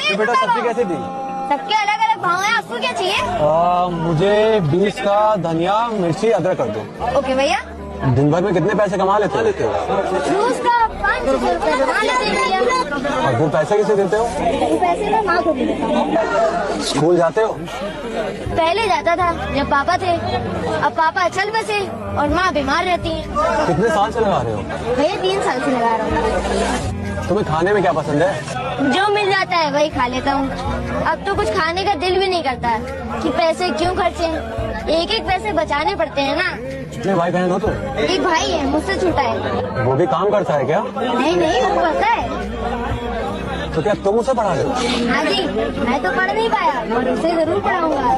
तो बेटा सब्जी कैसे दी? सबके अलग अलग भाव हैं, आपको क्या चाहिए? मुझे 20 का धनिया मिर्ची अदरक कर दो। ओके भैया। दिन भर में कितने पैसे कमा लेते हो? जूस का 500 रुपए कमा लेते हैं भैया। और वो पैसे किसे देते हो? वो पैसे मैं माँ को दे देता हूँ। स्कूल जाते हो? पहले जाता था जब पापा थे, अब पापा चल बसे और माँ बीमार रहती है। कितने साल से लगा रहे हो? भैया 3 साल से लगा रहा हूँ। तुम्हें खाने में क्या पसंद है? जो मिल जाता है वही खा लेता हूँ। अब तो कुछ खाने का दिल भी नहीं करता कि पैसे क्यों खर्चे, एक एक पैसे बचाने पड़ते हैं ना। कितने भाई बहन हो तुम? एक भाई है, मुझसे छोटा है। वो भी काम करता है क्या? नहीं नहीं, वो पढ़ता है। तो क्या तुम उसे पढ़ा रहे हो? हाँ जी, मैं तो पढ़ नहीं पाया पर उसे जरूर पढ़ाऊंगा।